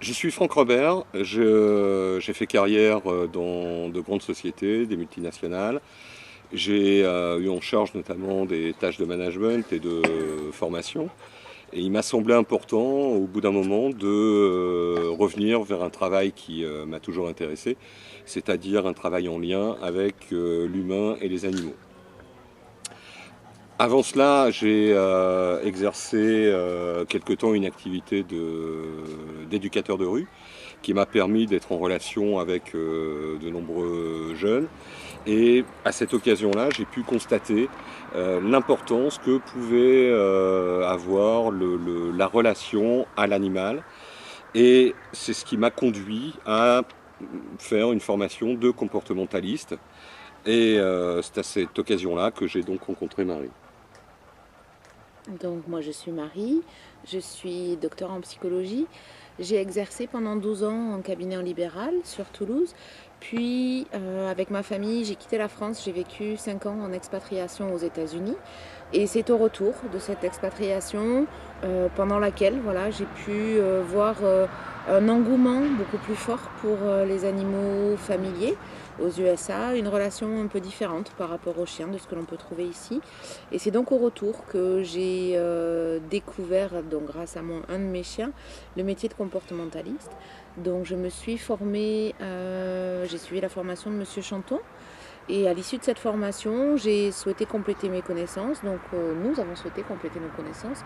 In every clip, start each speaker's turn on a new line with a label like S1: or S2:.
S1: Je suis Franck Robert, j'ai fait carrière dans de grandes sociétés, des multinationales. J'ai eu en charge notamment des tâches de management et de formation. Et il m'a semblé important, au bout d'un moment, de revenir vers un travail qui m'a toujours intéressé, c'est-à-dire un travail en lien avec l'humain et les animaux. Avant cela, j'ai exercé quelque temps une activité d'éducateur de rue qui m'a permis d'être en relation avec de nombreux jeunes. Et à cette occasion-là, j'ai pu constater l'importance que pouvait avoir la relation à l'animal. Et c'est ce qui m'a conduit à faire une formation de comportementaliste. Et c'est à cette occasion-là que j'ai donc rencontré Marie.
S2: Donc moi je suis Marie, je suis docteur en psychologie. J'ai exercé pendant 12 ans en cabinet en libéral sur Toulouse. Puis avec ma famille, j'ai quitté la France, j'ai vécu 5 ans en expatriation aux États-Unis. Et c'est au retour de cette expatriation pendant laquelle voilà, j'ai pu voir un engouement beaucoup plus fort pour les animaux familiers aux USA, une relation un peu différente par rapport aux chiens de ce que l'on peut trouver ici. Et c'est donc au retour que j'ai découvert, donc grâce à un de mes chiens, le métier de comportementaliste. Donc je me suis formée, j'ai suivi la formation de Monsieur Chanton. Et à l'issue de cette formation, j'ai souhaité compléter mes connaissances. Donc nous avons souhaité compléter nos connaissances.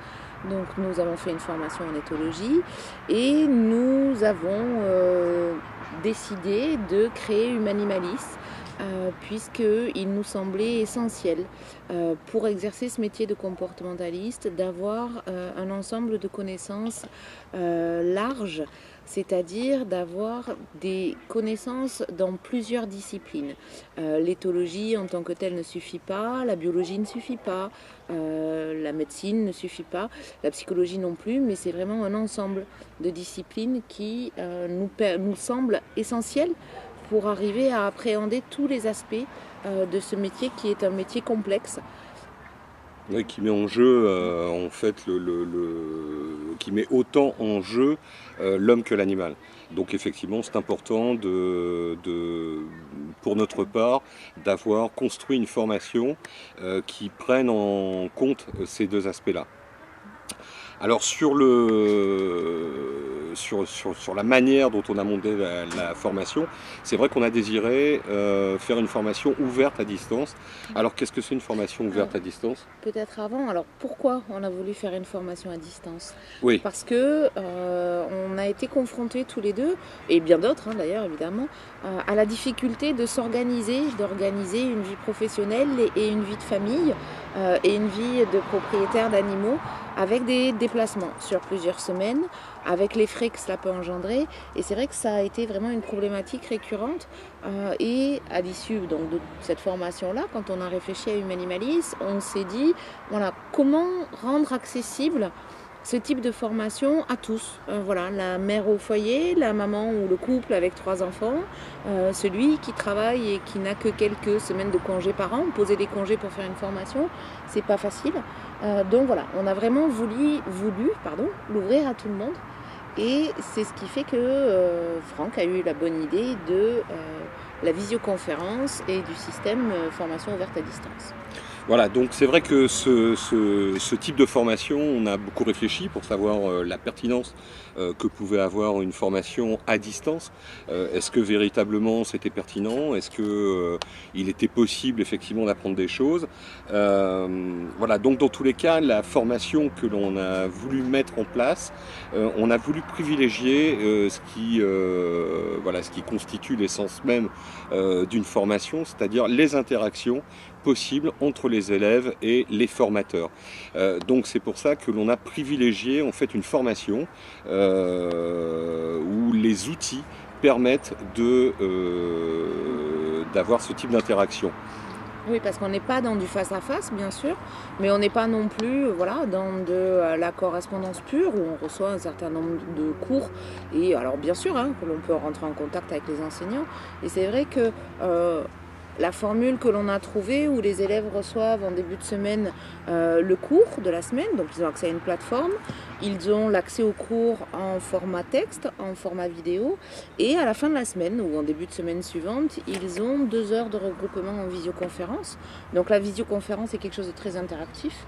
S2: Donc nous avons fait une formation en éthologie et nous avons décidé de créer Humanimalis puisqu'il nous semblait essentiel pour exercer ce métier de comportementaliste d'avoir un ensemble de connaissances larges, c'est-à-dire d'avoir des connaissances dans plusieurs disciplines. L'éthologie en tant que telle ne suffit pas, la biologie ne suffit pas, la médecine ne suffit pas, la psychologie non plus, mais c'est vraiment un ensemble de disciplines qui nous semble essentiel pour arriver à appréhender tous les aspects de ce métier qui est un métier complexe.
S1: Oui, qui met en jeu, en fait, qui met autant en jeu l'homme que l'animal. Donc effectivement, c'est important pour notre part, d'avoir construit une formation qui prenne en compte ces deux aspects-là. Alors sur la manière dont on a monté la formation, c'est vrai qu'on a désiré faire une formation ouverte à distance. Alors qu'est-ce que c'est une formation
S2: Alors,
S1: ouverte à distance?
S2: peut-être avant, alors pourquoi on a voulu faire une formation à distance?
S1: Oui,
S2: Parce que on a été confrontés tous les deux, et bien d'autres d'ailleurs évidemment, à la difficulté de s'organiser, d'organiser une vie professionnelle et une vie de famille et une vie de propriétaire d'animaux avec des déplacements sur plusieurs semaines, avec les frais que cela peut engendrer. Et c'est vrai que ça a été vraiment une problématique récurrente. Et à l'issue donc, de cette formation-là, quand on a réfléchi à Humanimalis, on s'est dit, voilà, comment rendre accessible ce type de formation à tous. Voilà, la mère au foyer, la maman ou le couple avec 3 enfants, celui qui travaille et qui n'a que quelques semaines de congés par an, poser des congés pour faire une formation, c'est pas facile. Donc voilà, on a vraiment voulu l'ouvrir à tout le monde. Et c'est ce qui fait que Franck a eu la bonne idée de la visioconférence et du système formation ouverte à distance.
S1: voilà, donc c'est vrai que ce type de formation, on a beaucoup réfléchi pour savoir la pertinence que pouvait avoir une formation à distance. Est-ce que véritablement c'était pertinent? Est-ce que il était possible effectivement d'apprendre des choses? Voilà, donc dans tous les cas, la formation que l'on a voulu mettre en place, on a voulu privilégier voilà, ce qui constitue l'essence même d'une formation, c'est-à-dire les interactions possible entre les élèves et les formateurs. Donc c'est pour ça que l'on a privilégié en fait une formation où les outils permettent d'avoir ce type d'interaction.
S2: Oui, parce qu'on n'est pas dans du face-à-face, bien sûr, mais on n'est pas non plus voilà, dans la correspondance pure où on reçoit un certain nombre de cours. Et alors, bien sûr, que l'on peut rentrer en contact avec les enseignants. Et c'est vrai que la formule que l'on a trouvée où les élèves reçoivent en début de semaine le cours de la semaine, donc ils ont accès à une plateforme, ils ont l'accès au cours en format texte, en format vidéo, et à la fin de la semaine ou en début de semaine suivante, ils ont 2 heures de regroupement en visioconférence. Donc la visioconférence est quelque chose de très interactif.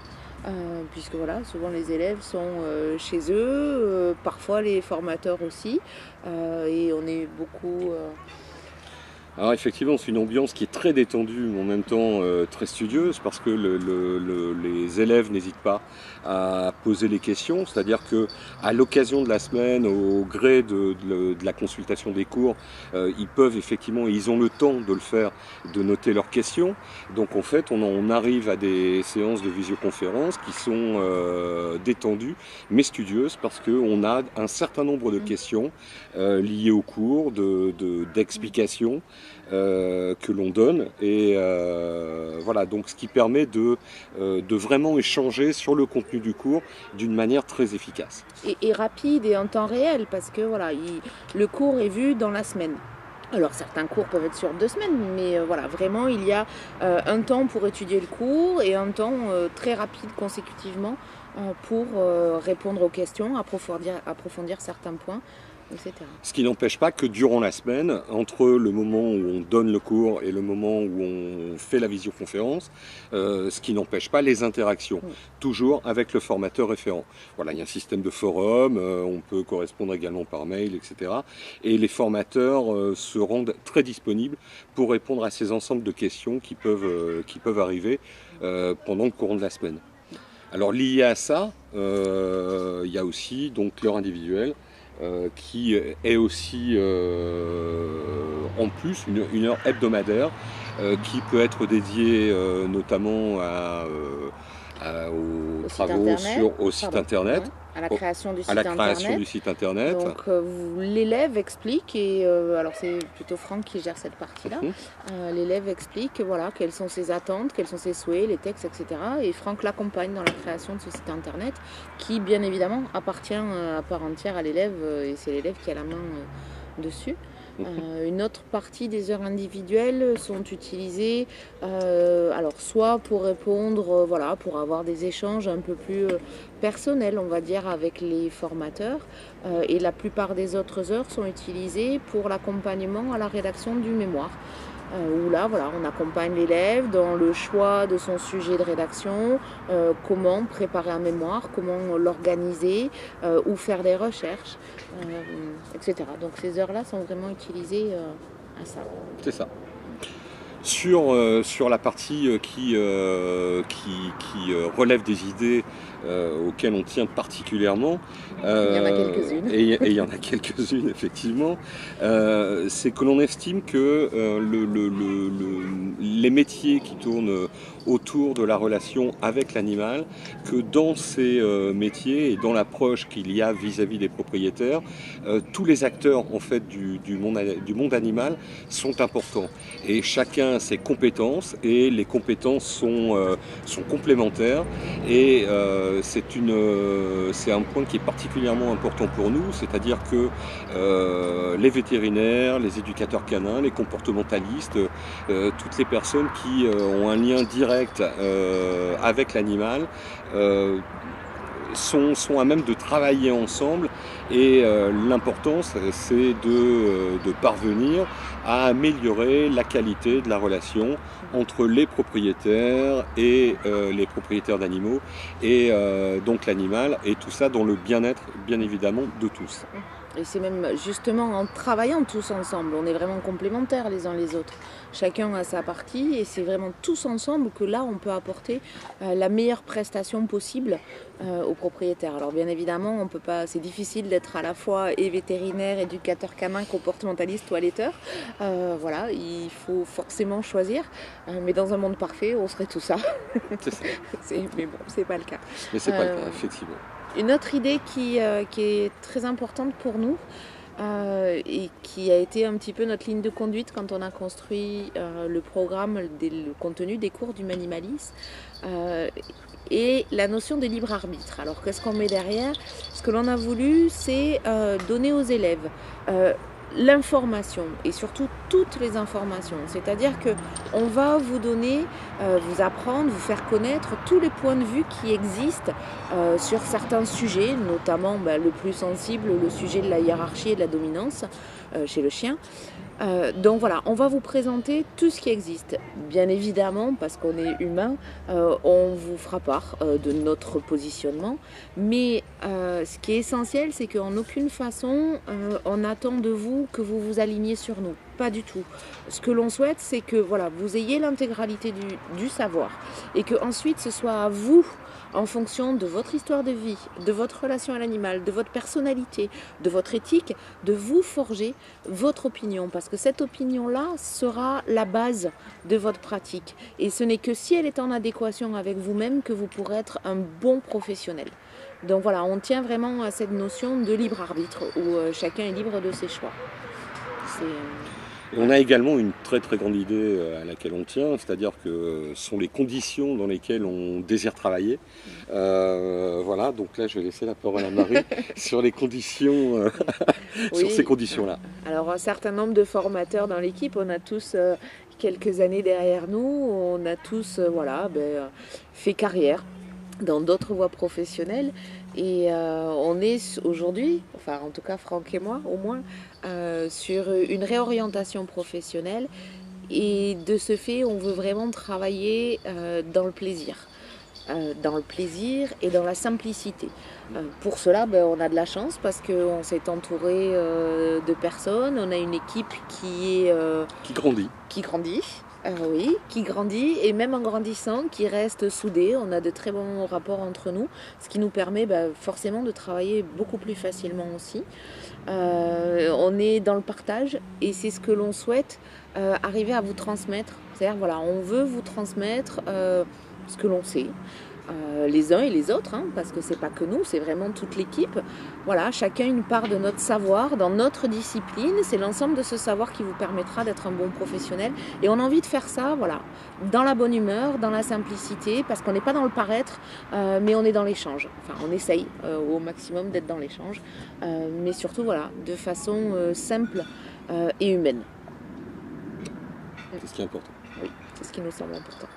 S2: Puisque voilà, souvent les élèves sont chez eux, parfois les formateurs aussi, et on est beaucoup...
S1: Alors effectivement, c'est une ambiance qui est très détendue, mais en même temps très studieuse, parce que les élèves n'hésitent pas à poser les questions, c'est-à-dire que à l'occasion de la semaine, au gré de la consultation des cours, ils peuvent effectivement, et ils ont le temps de le faire, de noter leurs questions. Donc en fait, on arrive à des séances de visioconférence qui sont détendues, mais studieuses, parce qu'on a un certain nombre de questions liées au cours, d'explications. Que l'on donne et voilà, donc ce qui permet de vraiment échanger sur le contenu du cours d'une manière très efficace.
S2: Et rapide et en temps réel, parce que voilà, le cours est vu dans la semaine. Alors certains cours peuvent être sur 2 semaines, mais voilà, vraiment il y a un temps pour étudier le cours et un temps très rapide consécutivement pour répondre aux questions, approfondir certains points, etc.
S1: Ce qui n'empêche pas que durant la semaine, entre le moment où on donne le cours et le moment où on fait la visioconférence, ce qui n'empêche pas les interactions, toujours avec le formateur référent. Voilà, il y a un système de forum, on peut correspondre également par mail, etc. Et les formateurs se rendent très disponibles pour répondre à ces ensembles de questions qui peuvent arriver pendant le courant de la semaine. Alors lié à ça, il y a aussi donc l'heure individuelle, qui est aussi en plus une heure hebdomadaire qui peut être dédiée notamment aux travaux au site internet.
S2: À la création du
S1: site internet.
S2: Donc l'élève explique, et alors c'est plutôt Franck qui gère cette partie-là. L'élève explique voilà, quelles sont ses attentes, quels sont ses souhaits, les textes, etc. Et Franck l'accompagne dans la création de ce site internet qui, bien évidemment, appartient à part entière à l'élève, et c'est l'élève qui a la main dessus. Une autre partie des heures individuelles sont utilisées alors soit pour répondre, voilà, pour avoir des échanges un peu plus personnels, on va dire, avec les formateurs, et la plupart des autres heures sont utilisées pour l'accompagnement à la rédaction du mémoire. Où là, voilà, on accompagne l'élève dans le choix de son sujet de rédaction, comment préparer un mémoire, comment l'organiser, où faire des recherches, etc. Donc ces heures-là sont vraiment utilisées à ça.
S1: C'est ça. Sur la partie qui relève des idées auxquelles on tient particulièrement,
S2: il y en a quelques-unes.
S1: Et il y en a quelques-unes effectivement, c'est que l'on estime que les métiers qui tournent autour de la relation avec l'animal, que dans ces métiers et dans l'approche qu'il y a vis-à-vis des propriétaires, tous les acteurs en fait du monde animal sont importants et chacun a ses compétences et les compétences sont complémentaires et c'est un point qui est particulièrement important pour nous, c'est-à-dire que les vétérinaires, les éducateurs canins, les comportementalistes, toutes les personnes qui ont un lien direct avec l'animal sont à même de travailler ensemble et l'importance c'est de parvenir à améliorer la qualité de la relation entre les propriétaires et les propriétaires d'animaux et donc l'animal, et tout ça dans le bien-être bien évidemment de tous.
S2: Et c'est même justement en travaillant tous ensemble, on est vraiment complémentaires les uns les autres. Chacun a sa partie et c'est vraiment tous ensemble que là on peut apporter la meilleure prestation possible aux propriétaires. Alors bien évidemment, on peut pas, c'est difficile d'être à la fois et vétérinaire, éducateur canin, comportementaliste, toiletteur. Voilà, il faut forcément choisir. Mais dans un monde parfait, on serait tout ça.
S1: C'est ça.
S2: Mais bon, c'est pas le cas.
S1: Mais c'est pas le cas, effectivement.
S2: Une autre idée qui est très importante pour nous et qui a été un petit peu notre ligne de conduite quand on a construit le programme, le contenu des cours d'Humanimalis, et la notion de libre arbitre. Alors qu'est-ce qu'on met derrière? Ce que l'on a voulu, c'est donner aux élèves l'information et surtout toutes les informations. C'est-à-dire qu'on va vous donner, vous apprendre, vous faire connaître tous les points de vue qui existent sur certains sujets, notamment le plus sensible, le sujet de la hiérarchie et de la dominance chez le chien. Donc voilà, on va vous présenter tout ce qui existe. Bien évidemment, parce qu'on est humain, on vous fera part de notre positionnement. Mais ce qui est essentiel, c'est qu'en aucune façon, on attend de vous que vous vous aligniez sur nous. Pas du tout. Ce que l'on souhaite, c'est que voilà, vous ayez l'intégralité du savoir et que ensuite ce soit à vous, en fonction de votre histoire de vie, de votre relation à l'animal, de votre personnalité, de votre éthique, de vous forger votre opinion. Parce que cette opinion-là sera la base de votre pratique. Et ce n'est que si elle est en adéquation avec vous-même que vous pourrez être un bon professionnel. Donc voilà, on tient vraiment à cette notion de libre arbitre où chacun est libre de ses choix.
S1: On a également une très très grande idée à laquelle on tient, c'est-à-dire que ce sont les conditions dans lesquelles on désire travailler. Voilà, donc là je vais laisser la parole à Marie sur les conditions, sur ces conditions-là.
S2: Alors un certain nombre de formateurs dans l'équipe, on a tous quelques années derrière nous, on a tous fait carrière dans d'autres voies professionnelles et on est aujourd'hui, enfin en tout cas Franck et moi au moins, sur une réorientation professionnelle et de ce fait on veut vraiment travailler dans le plaisir. Dans le plaisir et dans la simplicité. Pour cela, on a de la chance parce qu'on s'est entouré de personnes, on a une équipe qui est...
S1: qui grandit.
S2: Qui grandit. Oui, qui grandit et même en grandissant, qui reste soudé. On a de très bons rapports entre nous, ce qui nous permet forcément de travailler beaucoup plus facilement aussi. On est dans le partage et c'est ce que l'on souhaite arriver à vous transmettre. C'est-à-dire, voilà, on veut vous transmettre ce que l'on sait. Les uns et les autres, parce que c'est pas que nous, c'est vraiment toute l'équipe. Voilà, chacun une part de notre savoir dans notre discipline. C'est l'ensemble de ce savoir qui vous permettra d'être un bon professionnel. Et on a envie de faire ça, voilà, dans la bonne humeur, dans la simplicité, parce qu'on n'est pas dans le paraître, mais on est dans l'échange. Enfin, on essaye au maximum d'être dans l'échange, mais surtout, voilà, de façon simple et humaine.
S1: C'est ce qui est important.
S2: Oui, c'est ce qui nous semble important.